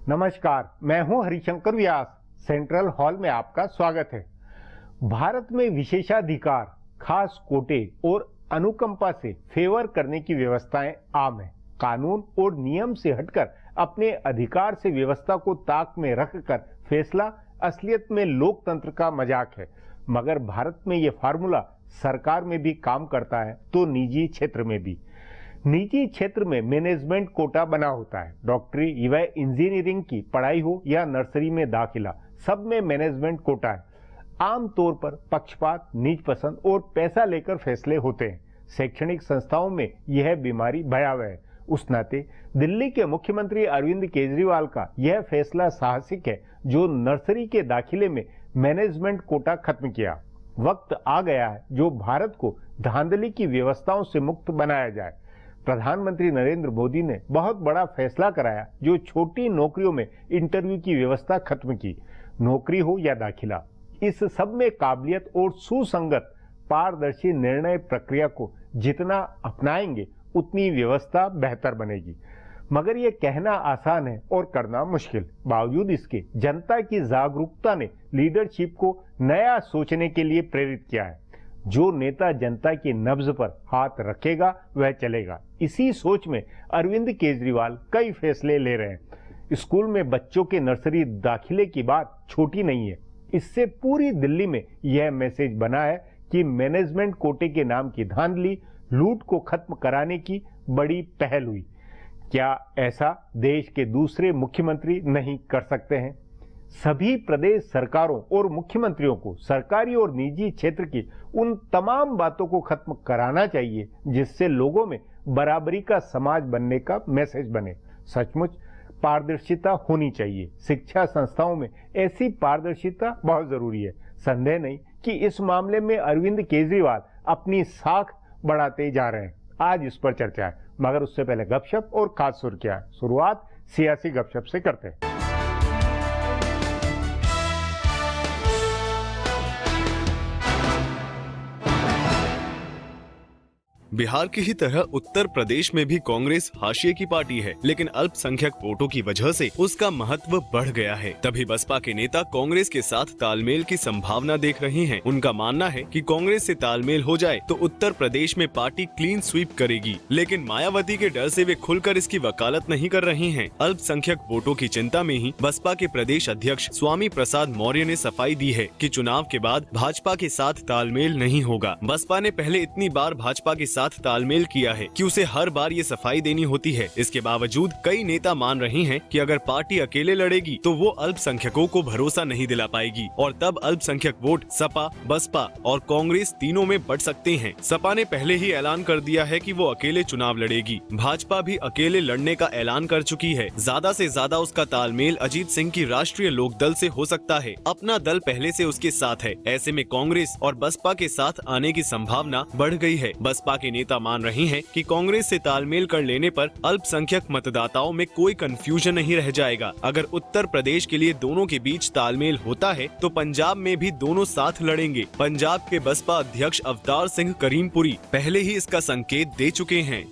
नमस्कार, मैं हूं हरिशंकर व्यास। सेंट्रल हॉल में आपका स्वागत है। भारत में विशेषाधिकार, खास कोटे और अनुकंपा से फेवर करने की व्यवस्थाएं आम है। कानून और नियम से हटकर अपने अधिकार से व्यवस्था को ताक में रखकर फैसला असलियत में लोकतंत्र का मजाक है। मगर भारत में ये फार्मूला सरकार में भी काम करता है तो निजी क्षेत्र में भी। निजी क्षेत्र में मैनेजमेंट कोटा बना होता है। डॉक्टरी व इंजीनियरिंग की पढ़ाई हो या नर्सरी में दाखिला, सब में मैनेजमेंट कोटा है। आमतौर पर पक्षपात, नीच पसंद और पैसा लेकर फैसले होते हैं। शैक्षणिक संस्थाओं में यह बीमारी भयावह है। उस नाते दिल्ली के मुख्यमंत्री अरविंद केजरीवाल का यह फैसला साहसिक है, जो नर्सरी के दाखिले में मैनेजमेंट कोटा खत्म किया। वक्त आ गया है जो भारत को धांधली की व्यवस्थाओं से मुक्त बनाया जाए। प्रधानमंत्री नरेंद्र मोदी ने बहुत बड़ा फैसला कराया, जो छोटी नौकरियों में इंटरव्यू की व्यवस्था खत्म की। नौकरी हो या दाखिला, इस सब में काबिलियत और सुसंगत पारदर्शी निर्णय प्रक्रिया को जितना अपनाएंगे उतनी व्यवस्था बेहतर बनेगी। मगर यह कहना आसान है और करना मुश्किल। बावजूद इसके जनता की जागरूकता ने लीडरशिप को नया सोचने के लिए प्रेरित किया है। जो नेता जनता की नब्ज पर हाथ रखेगा वह चलेगा। इसी सोच में अरविंद केजरीवाल कई फैसले ले रहे हैं। स्कूल में बच्चों के नर्सरी दाखिले की बात छोटी नहीं है। इससे पूरी दिल्ली में यह मैसेज बना है कि मैनेजमेंट कोटे के नाम की धांधली, लूट को खत्म कराने की बड़ी पहल हुई। क्या ऐसा देश के दूसरे मुख्यमंत्री नहीं कर सकते हैं? सभी प्रदेश सरकारों और मुख्यमंत्रियों को सरकारी और निजी क्षेत्र की उन तमाम बातों को खत्म कराना चाहिए जिससे लोगों में बराबरी का समाज बनने का मैसेज बने। सचमुच पारदर्शिता होनी चाहिए। शिक्षा संस्थाओं में ऐसी पारदर्शिता बहुत जरूरी है। संदेह नहीं कि इस मामले में अरविंद केजरीवाल अपनी साख बढ़ाते जा रहे हैं। आज इस पर चर्चा है, मगर उससे पहले गपशप और खास सुर्खियां। शुरुआत सियासी गपशप से करते हैं। बिहार की ही तरह उत्तर प्रदेश में भी कांग्रेस हाशिए की पार्टी है, लेकिन अल्पसंख्यक वोटों की वजह से उसका महत्व बढ़ गया है। तभी बसपा के नेता कांग्रेस के साथ तालमेल की संभावना देख रहे हैं। उनका मानना है कि कांग्रेस से तालमेल हो जाए तो उत्तर प्रदेश में पार्टी क्लीन स्वीप करेगी, लेकिन मायावती के डर से वे खुलकर इसकी वकालत नहीं कर रही हैं। अल्पसंख्यक वोटों की चिंता में ही बसपा के प्रदेश अध्यक्ष स्वामी प्रसाद मौर्य ने सफाई दी है कि चुनाव के बाद भाजपा के साथ तालमेल नहीं होगा। बसपा ने पहले इतनी बार भाजपा के साथ तालमेल किया है कि उसे हर बार ये सफाई देनी होती है। इसके बावजूद कई नेता मान रहे हैं कि अगर पार्टी अकेले लड़ेगी तो वो अल्पसंख्यकों को भरोसा नहीं दिला पाएगी और तब अल्पसंख्यक वोट सपा, बसपा और कांग्रेस तीनों में बढ़ सकते हैं। सपा ने पहले ही ऐलान कर दिया है कि वो अकेले चुनाव लड़ेगी। भाजपा भी अकेले लड़ने का ऐलान कर चुकी है। ज्यादा से ज्यादा उसका तालमेल अजीत सिंह की राष्ट्रीय लोकदल से हो सकता है। अपना दल पहले से उसके साथ है। ऐसे में कांग्रेस और बसपा के साथ आने की संभावना बढ़ गई है। बसपा के नेता मान रहे हैं कि कांग्रेस से तालमेल कर लेने पर अल्पसंख्यक मतदाताओं में कोई कंफ्यूजन नहीं रह जाएगा। अगर उत्तर प्रदेश के लिए दोनों के बीच तालमेल होता है तो पंजाब में भी दोनों साथ लड़ेंगे। पंजाब के बसपा अध्यक्ष अवतार सिंह करीमपुरी पहले ही इसका संकेत दे चुके हैं।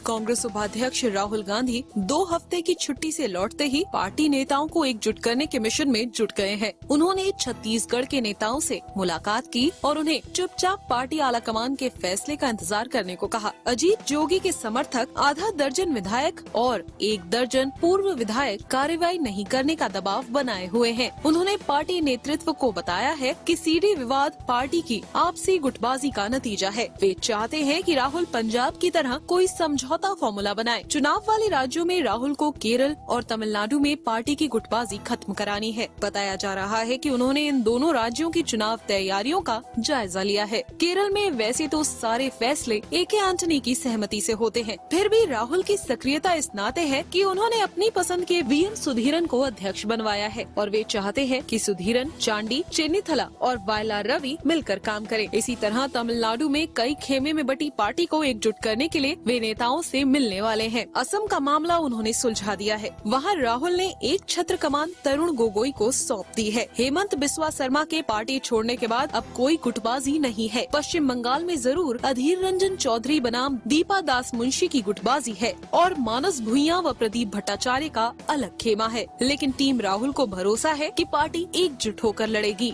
कांग्रेस उपाध्यक्ष राहुल गांधी 2 हफ्ते की छुट्टी से लौटते ही पार्टी नेताओं को एकजुट करने के मिशन में जुट गए हैं। उन्होंने छत्तीसगढ़ के नेताओं से मुलाकात की और उन्हें चुपचाप पार्टी आलाकमान के फैसले का इंतजार करने को कहा। अजीत जोगी के समर्थक आधा दर्जन विधायक और 1 दर्जन पूर्व विधायक कार्रवाई नहीं करने का दबाव बनाए हुए हैं। उन्होंने पार्टी नेतृत्व को बताया है कि सीडी विवाद पार्टी की आपसी गुटबाजी का नतीजा है। वे चाहते हैं कि राहुल पंजाब की तरह कोई समझौता फॉर्मूला बनाए। चुनाव वाले राज्यों में राहुल को केरल और तमिलनाडु में पार्टी की गुटबाजी खत्म करानी है। बताया जा रहा है कि उन्होंने इन दोनों राज्यों की चुनाव तैयारियों का जायजा लिया है। केरल में वैसे तो सारे फैसले ए.के. एंटनी की सहमति से होते हैं, फिर भी राहुल की सक्रियता इस नाते है कि उन्होंने अपनी पसंद के वी.एम. सुधीरन को अध्यक्ष बनवाया है और वे चाहते हैं कि सुधीरन, चांडी, चेन्नीथला और वायला रवि मिलकर काम करें। इसी तरह तमिलनाडु में कई खेमे में बटी पार्टी को एकजुट करने के लिए वे नेताओं नेताओं से मिलने वाले हैं। असम का मामला उन्होंने सुलझा दिया है। वहाँ राहुल ने एक छत्र कमान तरुण गोगोई को सौंप दी है। हेमंत बिस्वा शर्मा के पार्टी छोड़ने के बाद अब कोई गुटबाजी नहीं है। पश्चिम बंगाल में जरूर अधीर रंजन चौधरी बनाम दीपा दास मुंशी की गुटबाजी है और मानस भुइयां व प्रदीप भट्टाचार्य का अलग खेमा है, लेकिन टीम राहुल को भरोसा है कि पार्टी एकजुट होकर लड़ेगी।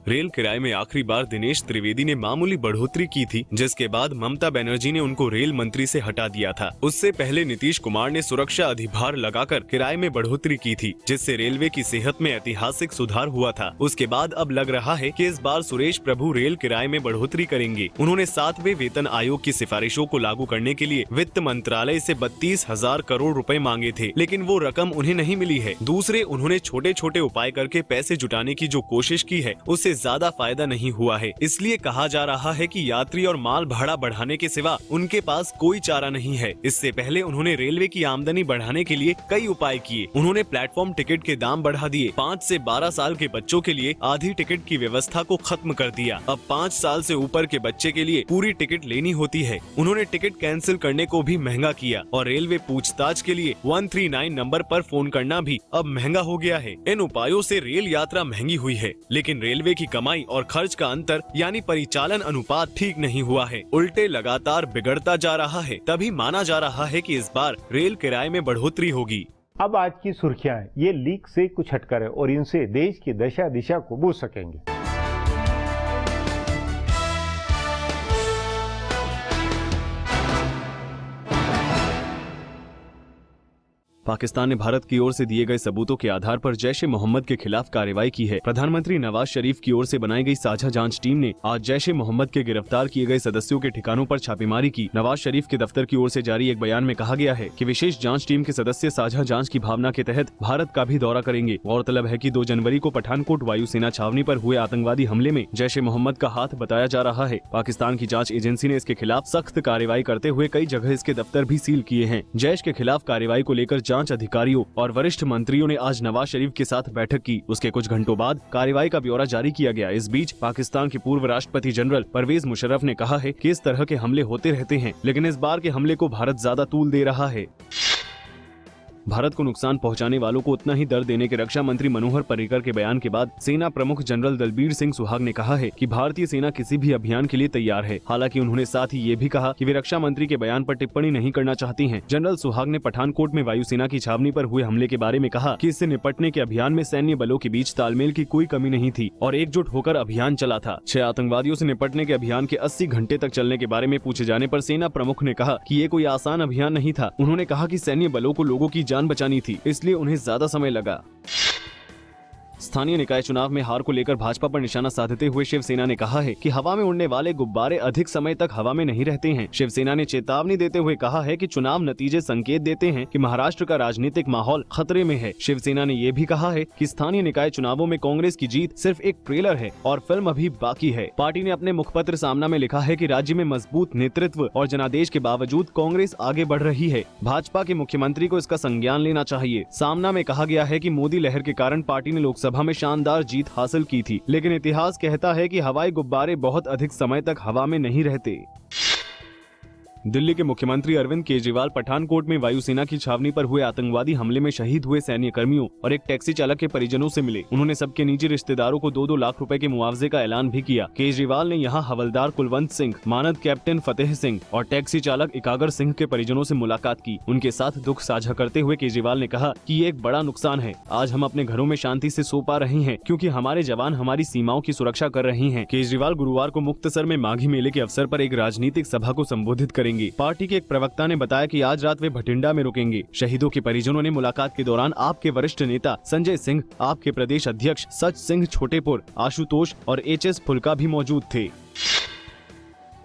रेल किराए में आखिरी बार दिनेश त्रिवेदी ने मामूली बढ़ोतरी की थी, जिसके बाद ममता बनर्जी ने उनको रेल मंत्री से हटा दिया था। उससे पहले नीतीश कुमार ने सुरक्षा अधिभार लगाकर किराए में बढ़ोतरी की थी, जिससे रेलवे की सेहत में ऐतिहासिक सुधार हुआ था। उसके बाद अब लग रहा है कि इस बार सुरेश प्रभु रेल किराए में बढ़ोतरी करेंगे। उन्होंने 7वें वेतन आयोग की सिफारिशों को लागू करने के लिए वित्त मंत्रालय से 32,000 करोड़ रुपए मांगे थे, लेकिन वो रकम उन्हें नहीं मिली है। दूसरे, उन्होंने छोटे छोटे उपाय करके पैसे जुटाने की जो कोशिश की है उससे ज्यादा फायदा नहीं हुआ है। इसलिए कहा जा रहा है कि यात्री और माल भाड़ा बढ़ाने के सिवा उनके पास कोई चारा नहीं है। इससे पहले उन्होंने रेलवे की आमदनी बढ़ाने के लिए कई उपाय किए। उन्होंने प्लेटफॉर्म टिकट के दाम बढ़ा दिए। 5 से 12 साल के बच्चों के लिए आधी टिकट की व्यवस्था को खत्म कर दिया। अब 5 साल से ऊपर के बच्चे के लिए पूरी टिकट लेनी होती है। उन्होंने टिकट कैंसिल करने को भी महंगा किया और रेलवे पूछताछ के लिए 139 नंबर पर फोन करना भी अब महंगा हो गया है। इन उपायों से रेल यात्रा महंगी हुई है, लेकिन रेलवे की कमाई और खर्च का अंतर यानी परिचालन अनुपात ठीक नहीं हुआ है, उल्टे लगातार बिगड़ता जा रहा है। तभी माना जा रहा है कि इस बार रेल किराए में बढ़ोतरी होगी। अब आज की सुर्खियां ये लीक से कुछ हटकर है और इनसे देश की दशा दिशा को बूझ सकेंगे। पाकिस्तान ने भारत की ओर से दिए गए सबूतों के आधार पर जैश-ए-मोहम्मद के खिलाफ कार्रवाई की है। प्रधानमंत्री नवाज शरीफ की ओर से बनाई गई साझा जांच टीम ने आज जैश-ए-मोहम्मद के गिरफ्तार किए गए सदस्यों के ठिकानों पर छापेमारी की। नवाज शरीफ के दफ्तर की ओर से जारी एक बयान में कहा गया है कि विशेष जांच टीम के सदस्य साझा जांच की भावना के तहत भारत का भी दौरा करेंगे। गौरतलब है कि 2 जनवरी को पठानकोट वायुसेना छावनी पर हुए आतंकवादी हमले में जैश-ए-मोहम्मद का हाथ बताया जा रहा है। पाकिस्तान की जाँच एजेंसी ने इसके खिलाफ सख्त कार्रवाई करते हुए कई जगह इसके दफ्तर भी सील किए हैं। जैश के खिलाफ कार्रवाई को लेकर जाँच अधिकारियों और वरिष्ठ मंत्रियों ने आज नवाज शरीफ के साथ बैठक की। उसके कुछ घंटों बाद कार्रवाई का ब्यौरा जारी किया गया। इस बीच पाकिस्तान के पूर्व राष्ट्रपति जनरल परवेज मुशर्रफ ने कहा है कि इस तरह के हमले होते रहते हैं, लेकिन इस बार के हमले को भारत ज्यादा तूल दे रहा है। भारत को नुकसान पहुंचाने वालों को उतना ही दर्द देने के रक्षा मंत्री मनोहर पर्रिकर के बयान के बाद सेना प्रमुख जनरल दलबीर सिंह सुहाग ने कहा है कि भारतीय सेना किसी भी अभियान के लिए तैयार है। हालांकि उन्होंने साथ ही ये भी कहा कि वे रक्षा मंत्री के बयान पर टिप्पणी नहीं करना चाहती हैं। जनरल सुहाग ने पठानकोट में वायुसेना की छावनी पर हुए हमले के बारे में कहा कि इससे निपटने के अभियान में सैन्य बलों के बीच तालमेल की कोई कमी नहीं थी और एकजुट होकर अभियान चला था। 6 आतंकवादियों से निपटने के अभियान के 80 घंटे तक चलने के बारे में पूछे जाने पर सेना प्रमुख ने कहा कि ये कोई आसान अभियान नहीं था। उन्होंने कहा कि सैन्य बलों को लोगों की जान बचानी थी, इसलिए उन्हें ज्यादा समय लगा। स्थानीय निकाय चुनाव में हार को लेकर भाजपा पर निशाना साधते हुए शिवसेना ने कहा है कि हवा में उड़ने वाले गुब्बारे अधिक समय तक हवा में नहीं रहते हैं। शिवसेना ने चेतावनी देते हुए कहा है कि चुनाव नतीजे संकेत देते हैं कि महाराष्ट्र का राजनीतिक माहौल खतरे में है। शिवसेना ने ये भी कहा है कि स्थानीय निकाय चुनावों में कांग्रेस की जीत सिर्फ एक ट्रेलर है और फिल्म अभी बाकी है। पार्टी ने अपने मुखपत्र सामना में लिखा है कि राज्य में मजबूत नेतृत्व और जनादेश के बावजूद कांग्रेस आगे बढ़ रही है। भाजपा के मुख्यमंत्री को इसका संज्ञान लेना चाहिए। सामना में कहा गया है कि मोदी लहर के कारण पार्टी ने लोकसभा में शानदार जीत हासिल की थी, लेकिन इतिहास कहता है कि हवाई गुब्बारे बहुत अधिक समय तक हवा में नहीं रहते। दिल्ली के मुख्यमंत्री अरविंद केजरीवाल पठानकोट में वायुसेना की छावनी पर हुए आतंकवादी हमले में शहीद हुए सैन्य कर्मियों और एक टैक्सी चालक के परिजनों से मिले। उन्होंने सबके निजी रिश्तेदारों को 2-2 लाख रुपए के मुआवजे का ऐलान भी किया। केजरीवाल ने यहां हवलदार कुलवंत सिंह, मानद कैप्टन फतेह सिंह और टैक्सी चालक इकागर सिंह के परिजनों से मुलाकात की। उनके साथ दुख साझा करते हुए केजरीवाल ने कहा कि ये एक बड़ा नुकसान है। आज हम अपने घरों में शांति से सो पा रहे हैं क्योंकि हमारे जवान हमारी सीमाओं की सुरक्षा कर रहे हैं। केजरीवाल गुरुवार को मुक्तसर में माघी मेले के अवसर पर एक राजनीतिक सभा को संबोधित करेंगे। पार्टी के प्रवक्ता ने बताया कि आज रात वे भटिंडा में रुकेंगे। शहीदों के परिजनों ने मुलाकात के दौरान आपके वरिष्ठ नेता संजय सिंह, आपके प्रदेश अध्यक्ष सच सिंह छोटेपुर, आशुतोष और HS फुल्का भी मौजूद थे।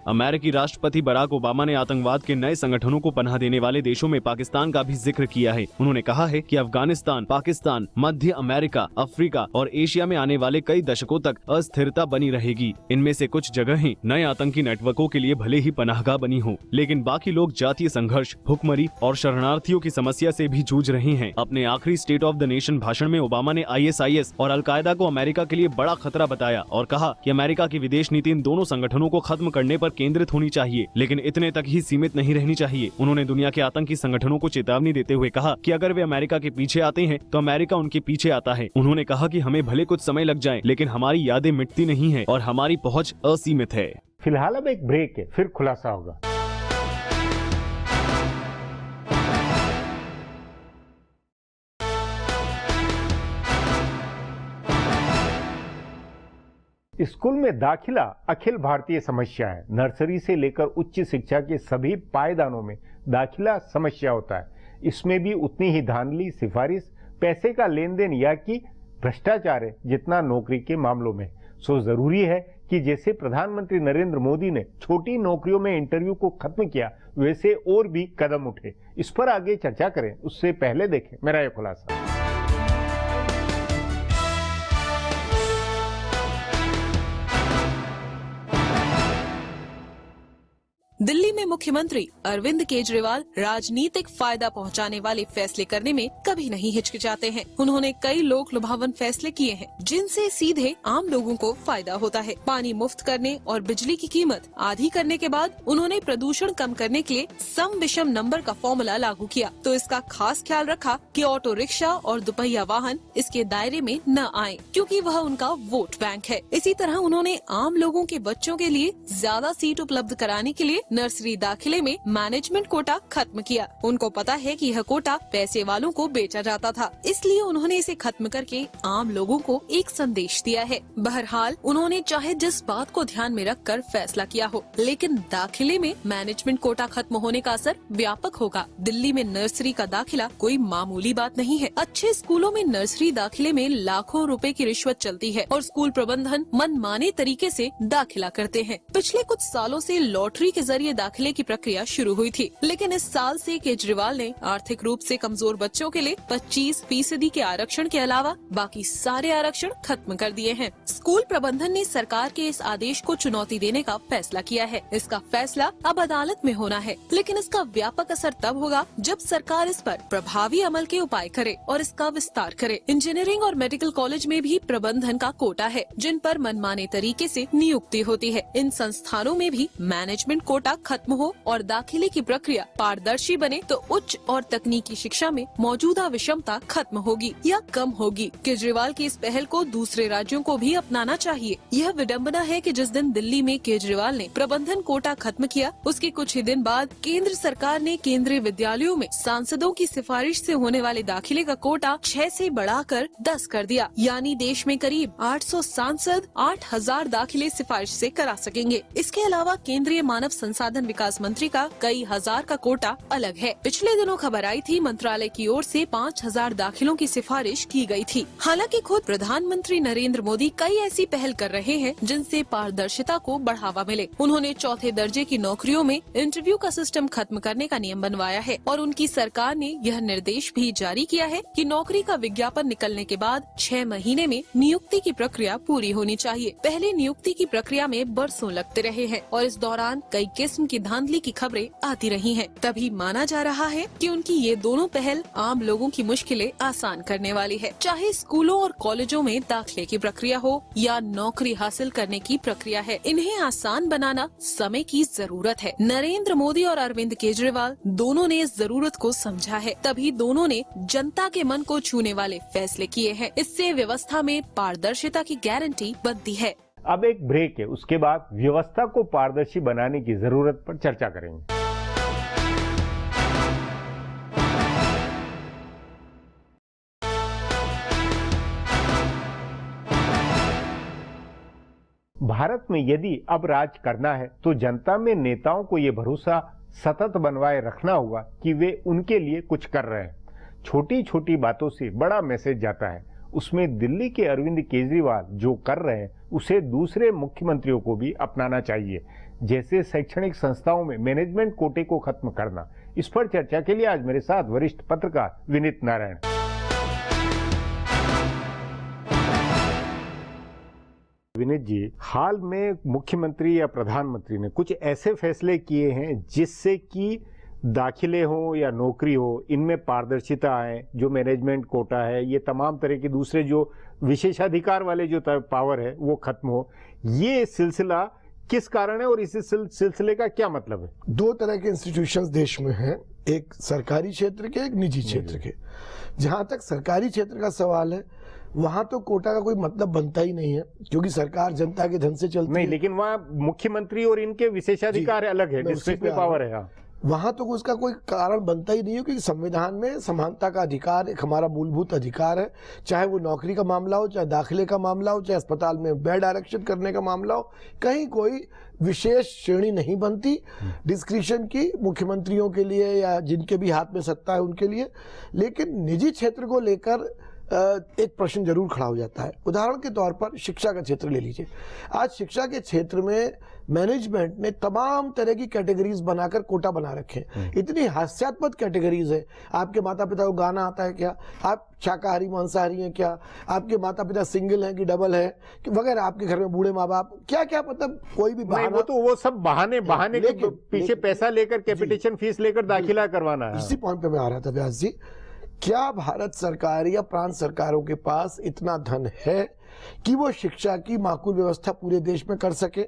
अमेरिकी राष्ट्रपति बराक ओबामा ने आतंकवाद के नए संगठनों को पनाह देने वाले देशों में पाकिस्तान का भी जिक्र किया है। उन्होंने कहा है कि अफगानिस्तान, पाकिस्तान, मध्य अमेरिका, अफ्रीका और एशिया में आने वाले कई दशकों तक अस्थिरता बनी रहेगी। इनमें से कुछ जगहें नए आतंकी नेटवर्कों के लिए भले ही पनाहगाह बनी हो, लेकिन बाकी लोग जातीय संघर्ष, भुखमरी और शरणार्थियों की समस्या से भी जूझ रहे हैं। अपने आखिरी स्टेट ऑफ द नेशन भाषण में ओबामा ने ISIS और अलकायदा को अमेरिका के लिए बड़ा खतरा बताया और कहा कि अमेरिका की विदेश नीति इन दोनों संगठनों को खत्म करने पर केंद्रित होनी चाहिए, लेकिन इतने तक ही सीमित नहीं रहनी चाहिए। उन्होंने दुनिया के आतंकी संगठनों को चेतावनी देते हुए कहा कि अगर वे अमेरिका के पीछे आते हैं तो अमेरिका उनके पीछे आता है। उन्होंने कहा कि हमें भले कुछ समय लग जाए, लेकिन हमारी यादें मिटती नहीं है और हमारी पहुंच असीमित है। फिलहाल अब एक ब्रेक है, फिर खुलासा होगा। स्कूल में दाखिला अखिल भारतीय समस्या है। नर्सरी से लेकर उच्च शिक्षा के सभी पायदानों में दाखिला समस्या होता है। इसमें भी उतनी ही धांधली, सिफारिश, पैसे का लेन देन या कि भ्रष्टाचार है जितना नौकरी के मामलों में। सो जरूरी है कि जैसे प्रधानमंत्री नरेंद्र मोदी ने छोटी नौकरियों में इंटरव्यू को खत्म किया, वैसे और भी कदम उठे। इस पर आगे चर्चा करें, उससे पहले देखें मेरा यह खुलासा। दिल्ली में मुख्यमंत्री अरविंद केजरीवाल राजनीतिक फायदा पहुंचाने वाले फैसले करने में कभी नहीं हिचकिचाते हैं। उन्होंने कई लोक लुभावन फैसले किए हैं जिनसे सीधे आम लोगों को फायदा होता है। पानी मुफ्त करने और बिजली की कीमत आधी करने के बाद उन्होंने प्रदूषण कम करने के लिए सम विषम नंबर का फॉर्मूला लागू किया, तो इसका खास ख्याल रखा कि ऑटो रिक्शा और दुपहिया वाहन इसके दायरे में न आए, क्योंकि वह उनका वोट बैंक है। इसी तरह उन्होंने आम लोगों के बच्चों के लिए ज्यादा सीट उपलब्ध कराने के लिए नर्सरी दाखिले में मैनेजमेंट कोटा खत्म किया। उनको पता है कि यह कोटा पैसे वालों को बेचा जाता था, इसलिए उन्होंने इसे खत्म करके आम लोगों को एक संदेश दिया है। बहरहाल उन्होंने चाहे जिस बात को ध्यान में रखकर फैसला किया हो, लेकिन दाखिले में मैनेजमेंट कोटा खत्म होने का असर व्यापक होगा। दिल्ली में नर्सरी का दाखिला कोई मामूली बात नहीं है। अच्छे स्कूलों में नर्सरी दाखिले में लाखों रुपए की रिश्वत चलती है और स्कूल प्रबंधन मनमाने तरीके से दाखिला करते हैं। पिछले कुछ सालों से लॉटरी के जरिए दाखिले की प्रक्रिया शुरू हुई थी, लेकिन इस साल से केजरीवाल ने आर्थिक रूप से कमजोर बच्चों के लिए 25% के आरक्षण के अलावा बाकी सारे आरक्षण खत्म कर दिए हैं। स्कूल प्रबंधन ने सरकार के इस आदेश को चुनौती देने का फैसला किया है। इसका फैसला अब अदालत में होना है, लेकिन इसका व्यापक असर तब होगा जब सरकार इस पर प्रभावी अमल के उपाय करे और इसका विस्तार करे। इंजीनियरिंग और मेडिकल कॉलेज में भी प्रबंधन का कोटा है, जिन पर मनमाने तरीके से नियुक्ति होती है। इन संस्थानों में भी मैनेजमेंट कोटा खत्म हो और दाखिले की प्रक्रिया पारदर्शी बने तो उच्च और तकनीकी शिक्षा में मौजूदा विषमता खत्म होगी या कम होगी। केजरीवाल की इस पहल को दूसरे राज्यों को भी अपनाना चाहिए। यह विडंबना है कि जिस दिन दिल्ली में केजरीवाल ने प्रबंधन कोटा खत्म किया, उसके कुछ ही दिन बाद केंद्र सरकार ने केंद्रीय विद्यालयों में सांसदों की सिफारिश से होने वाले दाखिले का कोटा 6 से बढ़ाकर 10 कर दिया। यानी देश में करीब 800 सांसद 8000 दाखिले सिफारिश से करा सकेंगे। इसके अलावा केंद्रीय मानव संसाधन विकास मंत्री का कई हजार का कोटा अलग है। पिछले दिनों खबर आई थी मंत्रालय की ओर से 5000 दाखिलों की सिफारिश की गई थी। हालांकि खुद प्रधानमंत्री नरेंद्र मोदी कई ऐसी पहल कर रहे हैं जिनसे पारदर्शिता को बढ़ावा मिले। उन्होंने चौथे दर्जे की नौकरियों में इंटरव्यू का सिस्टम खत्म करने का नियम बनवाया है और उनकी सरकार ने यह निर्देश भी जारी किया है कि नौकरी का विज्ञापन निकलने के बाद 6 महीने में नियुक्ति की प्रक्रिया पूरी होनी चाहिए। पहले नियुक्ति की प्रक्रिया में बरसों लगते रहे हैं और इस दौरान कई किस्म की धांधली की खबरें आती रही हैं। तभी माना जा रहा है कि उनकी ये दोनों पहल आम लोगों की मुश्किलें आसान करने वाली है। चाहे स्कूलों और कॉलेजों में दाखिले की प्रक्रिया हो या नौकरी हासिल करने की प्रक्रिया है, इन्हें आसान बनाना समय की जरूरत है। नरेंद्र मोदी और अरविंद केजरीवाल दोनों ने इस जरूरत को समझा है, तभी दोनों ने जनता के मन को छूने वाले फैसले किए हैं। इससे व्यवस्था में पारदर्शिता की गारंटी बनती है। अब एक ब्रेक है, उसके बाद व्यवस्था को पारदर्शी बनाने की जरूरत पर चर्चा करेंगे। भारत में यदि अब राज करना है तो जनता में नेताओं को ये भरोसा सतत बनवाए रखना होगा कि वे उनके लिए कुछ कर रहे हैं। छोटी छोटी बातों से बड़ा मैसेज जाता है। उसमें दिल्ली के अरविंद केजरीवाल जो कर रहे हैं उसे दूसरे मुख्यमंत्रियों को भी अपनाना चाहिए, जैसे शैक्षणिक संस्थाओं में मैनेजमेंट कोटे को खत्म करना। इस पर चर्चा के लिए आज मेरे साथ वरिष्ठ पत्रकार विनीत नारायण। विनीत जी, हाल में मुख्यमंत्री या प्रधानमंत्री ने कुछ ऐसे फैसले किए हैं जिससे कि दाखिले हो या नौकरी हो, इनमें पारदर्शिता आए। जो मैनेजमेंट कोटा है, ये तमाम तरह के दूसरे जो विशेषाधिकार वाले जो पावर है वो खत्म हो। ये सिलसिला किस कारण है और इस सिलसिले का क्या मतलब है? दो तरह के इंस्टीट्यूशंस देश में हैं, एक सरकारी क्षेत्र के, एक निजी क्षेत्र के। जहां तक सरकारी क्षेत्र का सवाल है, वहां तो कोटा का कोई मतलब बनता ही नहीं है, क्योंकि सरकार जनता के धन से चलती नहीं, है। लेकिन वहाँ मुख्यमंत्री और इनके विशेषाधिकार अलग है, डिस्क्रिशनरी पावर है। हाँ। वहां तो उसका कोई कारण बनता ही नहीं है, क्योंकि संविधान में समानता का अधिकार एक हमारा मूलभूत अधिकार है। चाहे वो नौकरी का मामला हो, चाहे दाखिले का मामला हो, चाहे अस्पताल में बेड आरक्षित करने का मामला हो, कहीं कोई विशेष श्रेणी नहीं बनती डिस्क्रिशन की मुख्यमंत्रियों के लिए या जिनके भी हाथ में सत्ता है उनके लिए। लेकिन निजी क्षेत्र को लेकर एक प्रश्न जरूर खड़ा हो जाता है। उदाहरण के तौर पर शिक्षा का क्षेत्र ले लीजिए। आज शिक्षा के क्षेत्र में मैनेजमेंट ने तमाम तरह की कैटेगरीज बनाकर कोटा बना रखे हैं। इतनी हास्यास्पद कैटेगरीज है। आपके माता पिता को गाना आता है क्या, आप शाकाहारी मांसाहारी हैं क्या, आपके माता पिता सिंगल हैं कि डबल है वगैरह, आपके घर में बूढ़े माँ बाप, क्या क्या, मतलब कोई भी बहाना। वो सब बहाने के पीछे पैसा लेकर कैपिटेशन फीस लेकर दाखिला करवाना है। इसी पॉइंट पे मैं आ रहा था व्यास जी। क्या भारत सरकार या प्रांत सरकारों के पास इतना धन है कि वो शिक्षा की माकूल व्यवस्था पूरे देश में कर सके?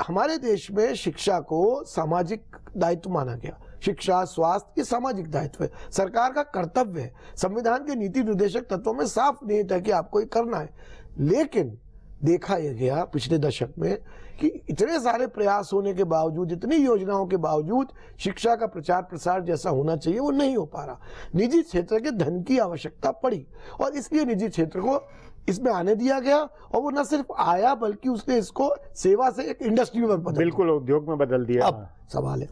हमारे देश में शिक्षा को सामाजिक दायित्व माना गया। शिक्षा, स्वास्थ्य ये सामाजिक दायित्व है, सरकार का कर्तव्य है। संविधान के नीति निर्देशक तत्वों में साफ निहित है कि आपको ये करना है। लेकिन देखा यह गया पिछले दशक में कि इतने सारे प्रयास होने के बावजूद, इतनी योजनाओं के बावजूद शिक्षा का प्रचार प्रसार जैसा होना चाहिए वो नहीं हो पा रहा। निजी क्षेत्र के धन की आवश्यकता पड़ी और इसलिए निजी क्षेत्र को इसमें आने दिया गया, और वो न सिर्फ आया बल्कि उसने इसको सेवा से एक इंडस्ट्री में बदल, बिल्कुल उद्योग में बदल दिया। अब सवाल है,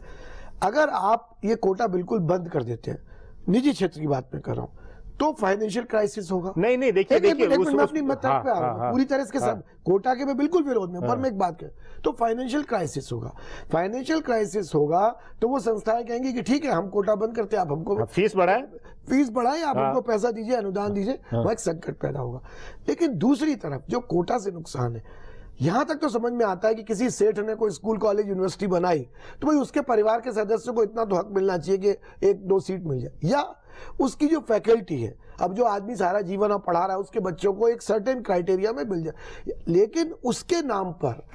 अगर आप ये कोटा बिल्कुल बंद कर देते हैं, निजी क्षेत्र की बात मैं कर रहा हूं, तो फाइनेंशियल क्राइसिस होगा। नहीं देखिए मैं अपनी मत पे आ रहा हूं, पूरी तरह से सब कोटा के मैं बिल्कुल विरोध में, पर मैं एक बात कर, तो फाइनेंशियल क्राइसिस होगा। फाइनेंशियल क्राइसिस होगा तो वो संस्थाएं कहेंगी कि ठीक है हम कोटा बंद करते हैं, आप हमको फीस बढ़ाएं, आप हमको पैसा दीजिए, अनुदान दीजिए, वह एक संकट पैदा होगा। लेकिन दूसरी तरफ जो कोटा से नुकसान है, यहां तक तो समझ में आता है कि किसी सेठ ने कोई स्कूल कॉलेज यूनिवर्सिटी बनाई तो भाई उसके परिवार के सदस्यों को इतना तो हक मिलना चाहिए कि एक दो सीट मिल जाए, या उसकी जो फैकल्टी है, अब जो आदमी सारा जीवन अब पढ़ा रहा है उसके बच्चों को एक सर्टेन क्राइटेरिया में मिल जाए। लेकिन उसके नाम पर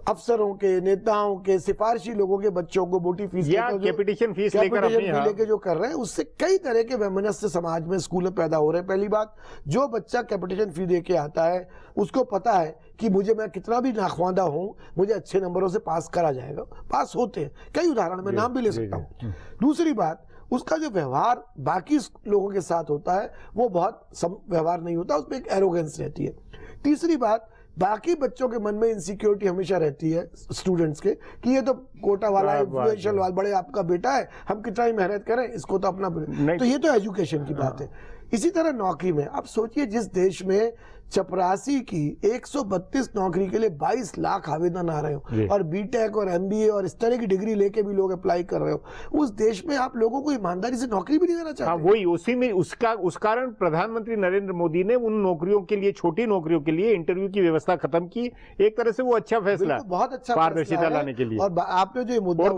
अफसरों के, नेताओं के, सिफारिशी लोगों के बच्चों को मोटी फीस या कैपिटेशन फीस लेकर जो कर रहे हैं, उससे कई तरह के वैमनस्य समाज में स्कूल में पैदा हो रहे हैं। पहली बात, जो बच्चा कैपिटेशन फी दे के आता है उसको पता है कि मैं कितना भी नाखवादा हूं, मुझे अच्छे नंबरों से पास करा जाएगा। पास होते हैं, कई उदाहरण मैं नाम भी ले सकता हूँ। दूसरी बात, उसका जो व्यवहार बाकी लोगों के साथ होता है वो बहुत व्यवहार नहीं होता, उसमें एक एरोगेंस रहती है। तीसरी बात, बाकी बच्चों के मन में इनसिक्योरिटी हमेशा रहती है स्टूडेंट्स के कि ये तो कोटा वाला है, इन्फ्लुएंशियल वाला, बड़े आपका बेटा है, हम कितना ही मेहनत करें इसको तो अपना, तो ये तो एजुकेशन की बात है। इसी तरह नौकरी में आप सोचिए, जिस देश में चपरासी की 132 नौकरी के लिए 22 लाख आवेदन आ रहे हो और बीटेक और एमबीए और इस तरह की डिग्री लेके भी लोग अप्लाई कर रहे हो, उस देश में आप लोगों को ईमानदारी से नौकरी भी नहीं देना चाहते। वही उसी में उस कारण प्रधानमंत्री नरेंद्र मोदी ने उन नौकरियों के लिए, छोटी नौकरियों के लिए इंटरव्यू की व्यवस्था खत्म की। एक तरह से वो अच्छा फैसला, बहुत अच्छा पारदर्शिता लाने के लिए। और आपने जो मुद्दा, और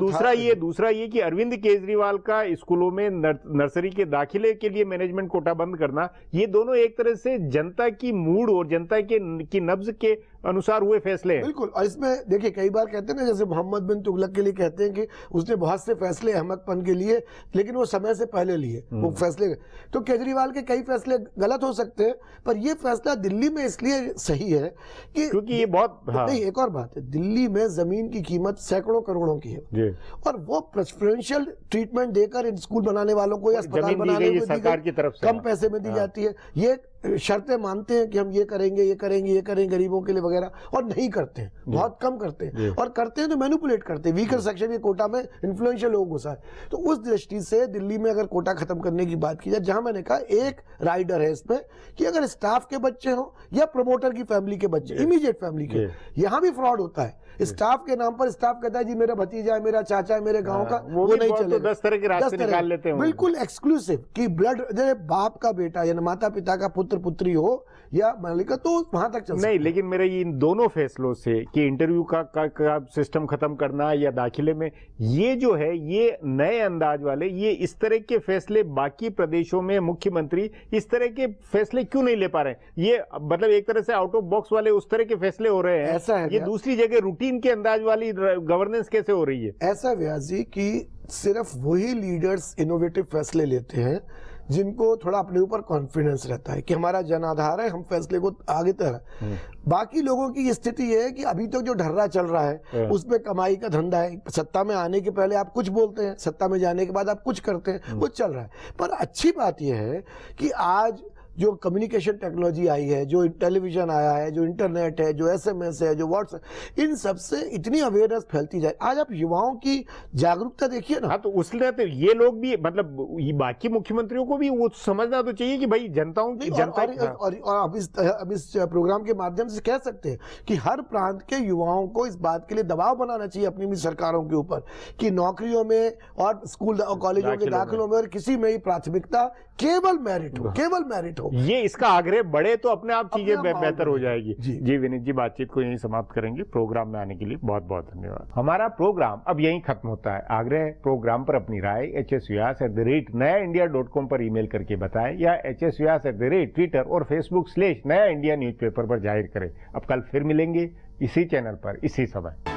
दूसरा ये कि अरविंद केजरीवाल का स्कूलों में नर्सरी के दाखिले के लिए मैनेजमेंट कोटा बंद करना, ये दोनों एक तरह से जनता की मूड और जनता की नब्ज के अनुसार हुए फैसले हैं। बिल्कुल। और इसमें देखिए, कई बार कहते हैं ना, जैसे मोहम्मद बिन तुगलक के लिए कहते हैं कि उसने बहुत से फैसले अहमकपन के लिए, लेकिन वो समय से पहले लिए वो फैसले। तो केजरीवाल के कई फैसले गलत हो सकते हैं, पर ये फैसला दिल्ली में इसलिए सही है कि क्योंकि ये बहुत नहीं, एक और बात है, दिल्ली में जमीन की कीमत सैकड़ों करोड़ों की है और वो प्रेफरेंशियल ट्रीटमेंट देकर स्कूल बनाने वालों को या अस्पताल बनाने को सरकार की तरफ से कम पैसे में दी जाती है। ये शर्तें मानते हैं कि हम ये करेंगे, ये करेंगे, ये करेंगे गरीबों के लिए वगैरह, और नहीं करते हैं, बहुत कम करते हैं, और करते हैं तो मैनिपुलेट करते हैं। वीकर सेक्शन के कोटा में इन्फ्लुएंशियल लोग घुसा है। तो उस दृष्टि से दिल्ली में अगर कोटा खत्म करने की बात की जाए, जहां मैंने कहा एक राइडर है इसमें कि अगर स्टाफ के बच्चे हों या प्रमोटर की फैमिली के बच्चे, इमीडिएट फैमिली के, यहां भी फ्रॉड होता है। स्टाफ के नाम पर स्टाफ कहता है जी मेरा भतीजा है, मेरा चाचा है, मेरे गांव का, वो नहीं चलेगा। 10 तरह के रास्ते निकाल लेते हैं, बिल्कुल एक्सक्लूसिव कि ब्लड, बाप का बेटा या माता पिता का पुत्र पुत्र पुत्री हो या बालिका, तो वहां तक चल सकता नहीं, है। लेकिन मेरे इन दोनों फैसलों से कि इंटरव्यू का सिस्टम खत्म करना या दाखिले में, ये जो है ये नए अंदाज वाले, ये इस तरह के फैसले बाकी प्रदेशों में मुख्यमंत्री इस तरह के फैसले क्यों नहीं ले पा रहे हैं? ये मतलब एक तरह से आउट ऑफ बॉक्स वाले उस तरह के फैसले हो रहे हैं। ऐसा है ये क्या? दूसरी जगह रूटीन के अंदाज वाली गवर्नेंस कैसे हो रही है? ऐसा व्यास जी कि सिर्फ वही लीडर्स इनोवेटिव फैसले लेते हैं जिनको थोड़ा अपने ऊपर कॉन्फिडेंस रहता है कि हमारा जन आधार है, हम फैसले को आगे तरह। बाकी लोगों की स्थिति ये है कि अभी तक जो ढर्रा चल रहा है उसमें कमाई का धंधा है। सत्ता में आने के पहले आप कुछ बोलते हैं, सत्ता में जाने के बाद आप कुछ करते हैं, वो चल रहा है। पर अच्छी बात यह है कि आज जो कम्युनिकेशन टेक्नोलॉजी आई है, जो टेलीविजन आया है, जो इंटरनेट है, जो एसएमएस है, जो व्हाट्सएप, इन सब से इतनी अवेयरनेस फैलती जाए। आज आप युवाओं की जागरूकता देखिए ना। हाँ, तो उसलिए तो ये लोग भी, मतलब ये बाकी मुख्यमंत्रियों को भी वो समझना तो चाहिए कि भाई जनताओं की और अब इस प्रोग्राम के माध्यम से कह सकते हैं कि हर प्रांत के युवाओं को इस बात के लिए दबाव बनाना चाहिए अपनी भी सरकारों के ऊपर कि नौकरियों में और स्कूल और कॉलेजों के दाखिलों में और किसी में ही प्राथमिकता केवल मेरिट हो, केवल मेरिट हो। ये इसका आग्रह बढ़े तो अपने आप चीजें बेहतर हो जाएगी। जी। जी विनीत जी, बातचीत को यहीं समाप्त करेंगे। प्रोग्राम में आने के लिए बहुत बहुत धन्यवाद। हमारा प्रोग्राम अब यहीं खत्म होता है। आग्रह है प्रोग्राम पर अपनी राय hsvyas@nayaindia.com पर ईमेल करके बताएं या hsvyas@Twitter और Facebook/नया इंडिया न्यूज़पेपर पर जाहिर करें। अब कल फिर मिलेंगे इसी चैनल पर इसी समय।